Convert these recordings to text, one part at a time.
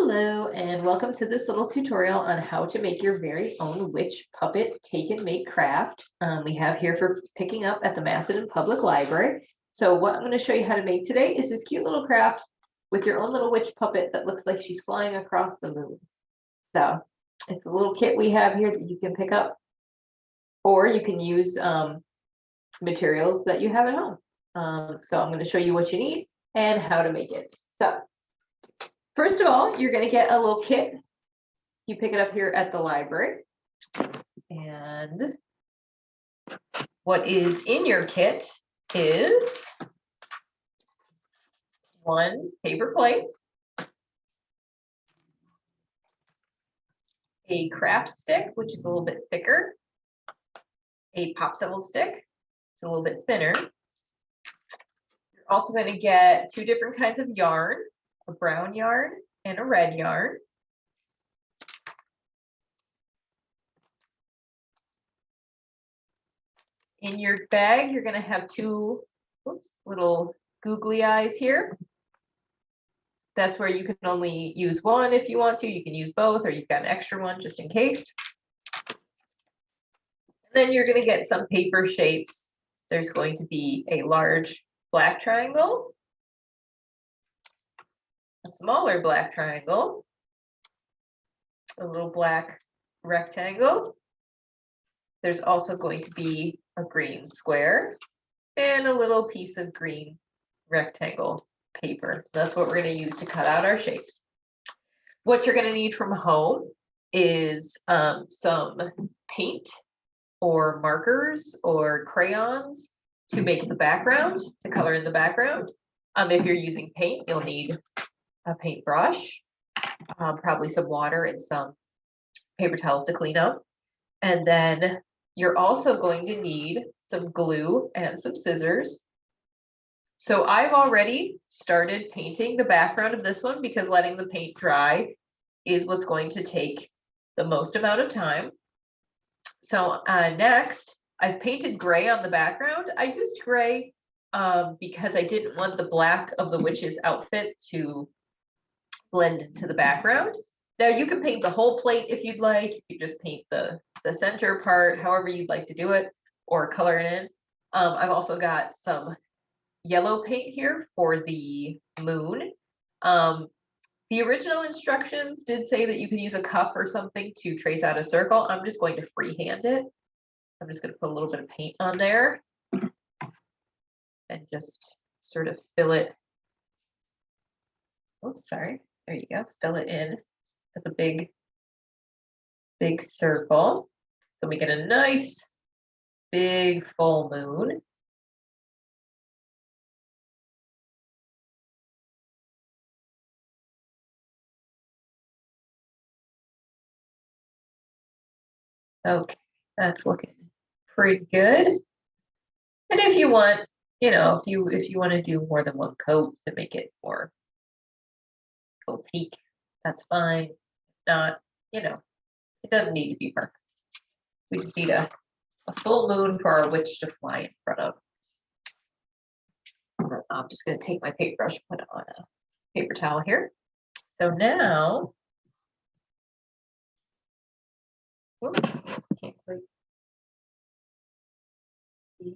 Hello, and welcome to this little tutorial on how to make your very own witch puppet take and make craft. We have here for picking up at the Macedon Public Library. So what I'm going to show you how to make today is this cute little craft with your own little witch puppet that looks like she's flying across the moon. So it's a little kit we have here that you can pick up, or you can use materials that you have at home. So I'm going to show you what you need and how to make it. So first of all, you're going to get a little kit. You pick it up here at the library. And what is in your kit is one paper plate, a craft stick, which is a little bit thicker, a popsicle stick, a little bit thinner. You're also going to get two different kinds of yarn, a brown yarn and a red yarn. In your bag, you're going to have two little googly eyes here. That's where you can only use one if you want to. You can use both, or you've got an extra one just in case. And then you're going to get some paper shapes. There's going to be a large black triangle, a smaller black triangle, a little black rectangle. There's also going to be a green square and a little piece of green rectangle paper. That's what we're going to use to cut out our shapes. What you're going to need from home is some paint or markers or crayons to make the background, to color in the background. If you're using paint, you'll need a paintbrush, probably some water and some paper towels to clean up. And then you're also going to need some glue and some scissors. So I've already started painting the background of this one because letting the paint dry is what's going to take the most amount of time. So next, I've painted gray on the background. I used gray because I didn't want the black of the witch's outfit to blend into the background. Now you can paint the whole plate if you'd like. You just paint the center part, however you'd like to do it, or color it in. I've also got some yellow paint here for the moon. The original instructions did say that you could use a cup or something to trace out a circle. I'm just going to freehand it. I'm just going to put a little bit of paint on there and just sort of fill it. Oops, sorry. There you go. Fill it in as a big circle. So we get a nice big full moon. Okay, that's looking pretty good. And if you want, if you want to do more than one coat to make it more opaque, that's fine. If not, it doesn't need to be perfect. We just need a full moon for our witch to fly in front of. I'm just going to take my paintbrush and put it on a paper towel here. So now, oops, can't quite see.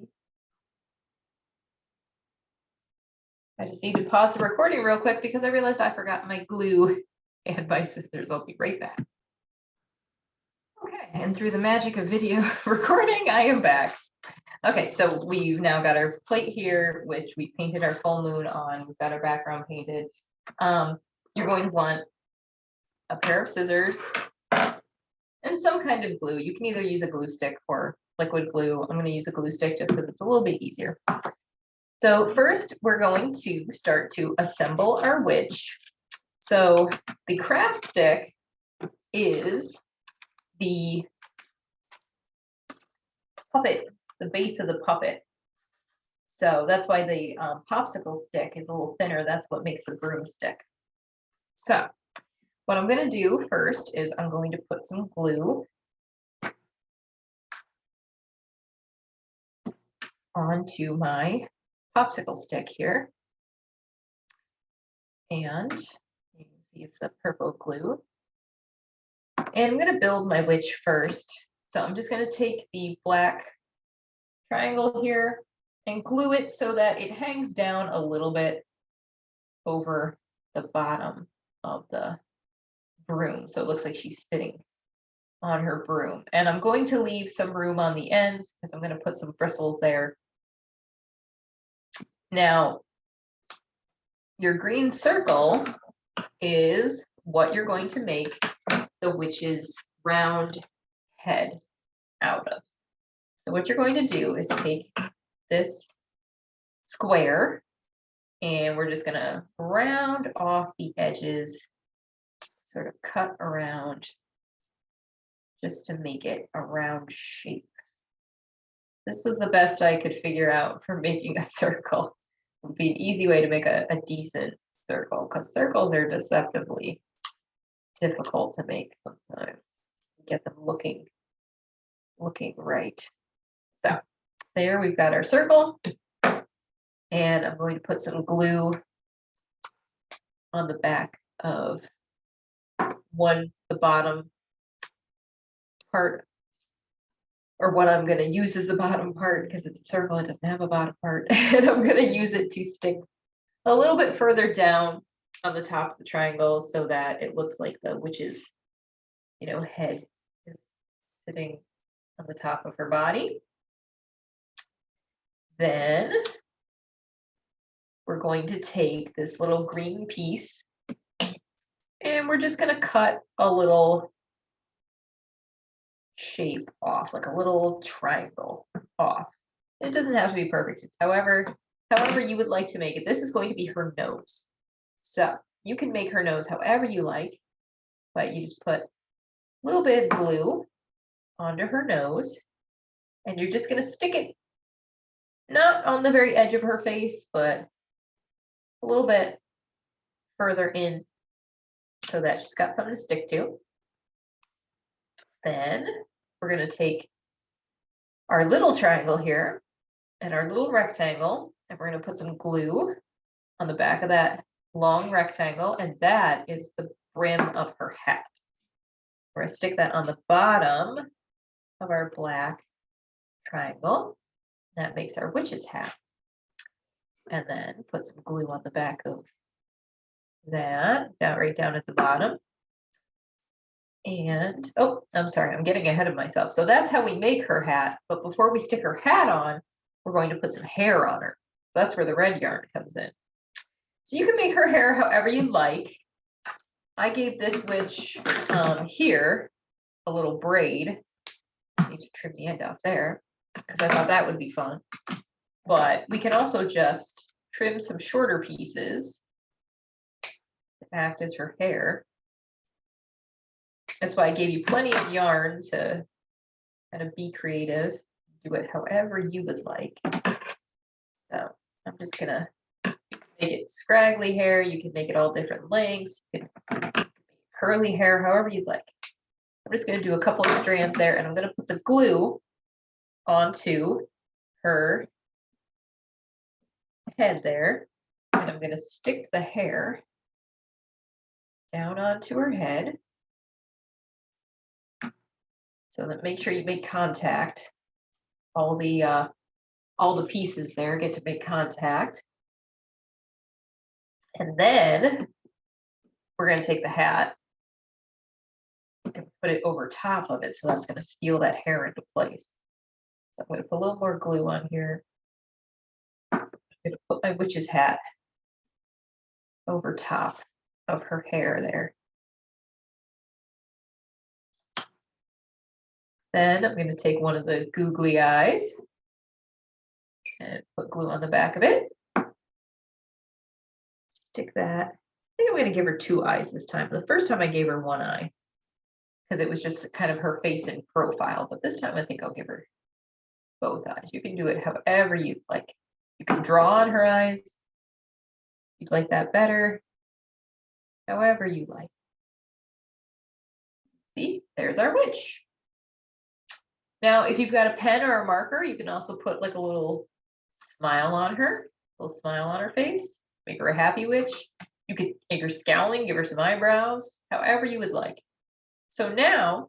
I just need to pause the recording real quick because I realized I forgot my glue and my scissors. I'll be right back. Okay, and through the magic of video recording, I am back. Okay, so we've now got our plate here, which we painted our full moon on. We've got our background painted. You're going to want a pair of scissors and some kind of glue. You can either use a glue stick or liquid glue. I'm going to use a glue stick just because it's a little bit easier. So first, we're going to start to assemble our witch. So the craft stick is the puppet, the base of the puppet. So that's why the popsicle stick is a little thinner. That's what makes the broomstick. So what I'm going to do first is I'm going to put some glue onto my popsicle stick here. And you can See if the purple glue. And I'm going to build my witch first. So I'm just going to take the black triangle here and glue it so that it hangs down a little bit over the bottom of the broom. So it looks like she's sitting on her broom. And I'm going to leave some room on the ends because I'm going to put some bristles there. Now, your green circle is what you're going to make the witch's round head out of. So what you're going to do is take this square and we're just going to round off the edges, sort of cut around just to make it a round shape. This was the best I could figure out for making a circle. It would be an easy way to make a decent circle because circles are deceptively difficult to make sometimes. Get them looking right. So there we've got our circle. And I'm going to put some glue on the back of the bottom part, or what I'm going to use as the bottom part because it's a circle, it doesn't have a bottom part. And I'm going to use it to stick a little bit further down on the top of the triangle so that it looks like the witch's, head is sitting on the top of her body. Then we're going to take this little green piece and we're just going to cut a little shape off, like a little triangle off. It doesn't have to be perfect. It's however you would like to make it. This is going to be her nose. So you can make her nose however you like, but you just put a little bit of glue onto her nose and you're just going to stick it not on the very edge of her face, but a little bit further in so that she's got something to stick to. Then we're going to take our little triangle here and our little rectangle, and we're going to put some glue on the back of that long rectangle, and that is the brim of her hat. We're going to stick that on the bottom of our black triangle. That makes our witch's hat. And then put some glue on the back of that, right down at the bottom. And, oh, I'm sorry, I'm getting ahead of myself. So that's how we make her hat. But before we stick her hat on, we're going to put some hair on her. That's where the red yarn comes in. So you can make her hair however you like. I gave this witch here a little braid. I need to trim the end off there because I thought that would be fun. But we can also just trim some shorter pieces to act as her hair. That's why I gave you plenty of yarn to kind of be creative, do it however you would like. So I'm just gonna make it scraggly hair. You can make it all different lengths. You can make curly hair, however you'd like. I'm just gonna do a couple of strands there, and I'm gonna put the glue onto her head there, and I'm gonna stick the hair down onto her head. So that make sure you make contact. All the pieces there get to make contact. And then we're going to take the hat and put it over top of it. So that's going to seal that hair into place. So I'm going to put a little more glue on here. I'm going to put my witch's hat over top of her hair there. Then I'm going to take one of the googly eyes and put glue on the back of it. Stick that. I think I'm going to give her 2 eyes this time. The first time I gave her 1 eye because it was just kind of her face in profile. But this time I think I'll give her both eyes. You can do it however you'd like. You can draw on her eyes. If you'd like that better. However you like. See, there's our witch. Now, if you've got a pen or a marker, you can also put like a little smile on her, face, make her a happy witch. You could make her scowling, give her some eyebrows, however you would like. So now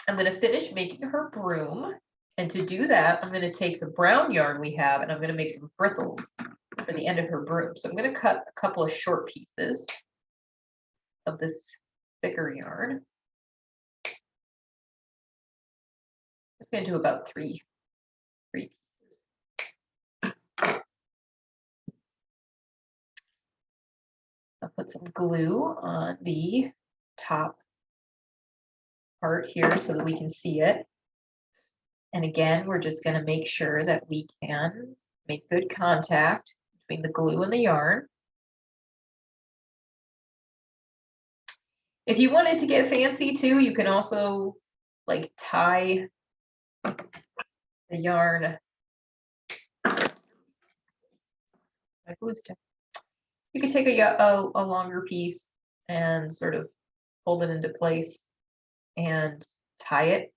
I'm going to finish making her broom. And to do that, I'm going to take the brown yarn we have and I'm going to make some bristles for the end of her broom. So I'm going to cut a couple of short pieces of this thicker yarn. It's going to do about three pieces. I'll put some glue on the top part here so that we can see it. And again, we're just going to make sure that we can make good contact between the glue and the yarn. If you wanted to get fancy too, you can also like tie the yarn. My glue stick. You could take a longer piece and sort of hold it into place and tie it,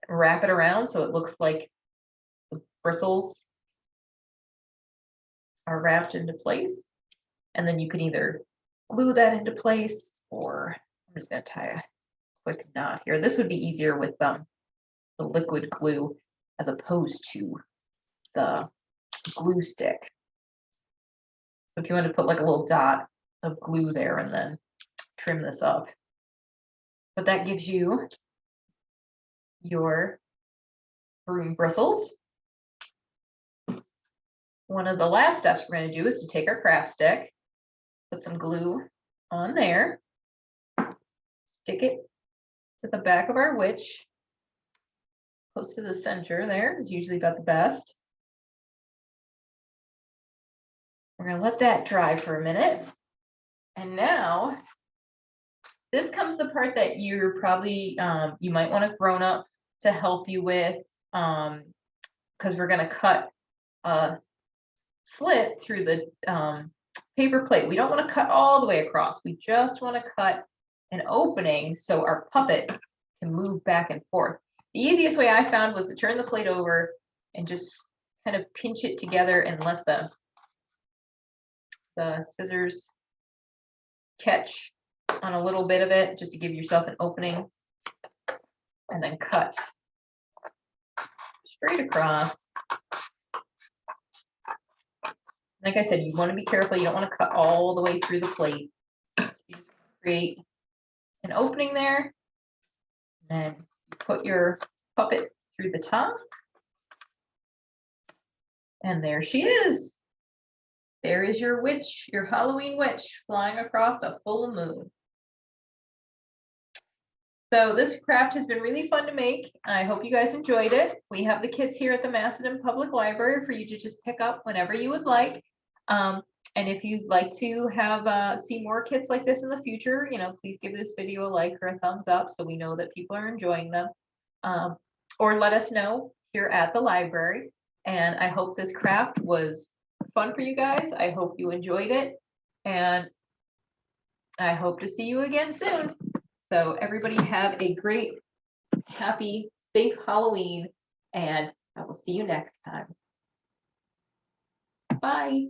wrap it around so it looks like the bristles are wrapped into place. And then you can either glue that into place, or I'm just going to tie a quick knot here. This would be easier with the liquid glue as opposed to the glue stick. So if you want to put like a little dot of glue there and then trim this up. But that gives you your broom bristles. One of the last steps we're going to do is to take our craft stick, put some glue on there, stick it to the back of our witch, close to the center there is usually about the best. We're going to let that dry for a minute. And now this comes the part that you're probably, you might want a grown up to help you with, because we're going to cut a slit through the paper plate. We don't want to cut all the way across. We just want to cut an opening so our puppet can move back and forth. The easiest way I found was to turn the plate over and just kind of pinch it together and let the scissors catch on a little bit of it just to give yourself an opening, and then cut straight across. Like I said, you want to be careful. You don't want to cut all the way through the plate. You just create an opening there, and then you put your puppet through the top, and there she is. There is your witch, your Halloween witch, flying across a full moon. So this craft has been really fun to make. I hope you guys enjoyed it. We have the kits here at the Macedon Public Library for you to just pick up whenever you would like. And if you'd like to have see more kits like this in the future, please give this video a like or a thumbs up so we know that people are enjoying them. Or let us know here at the library. And I hope this craft was fun for you guys. I hope you enjoyed it. And I hope to see you again soon. So everybody have a great, happy, safe Halloween, and I will see you next time. Bye.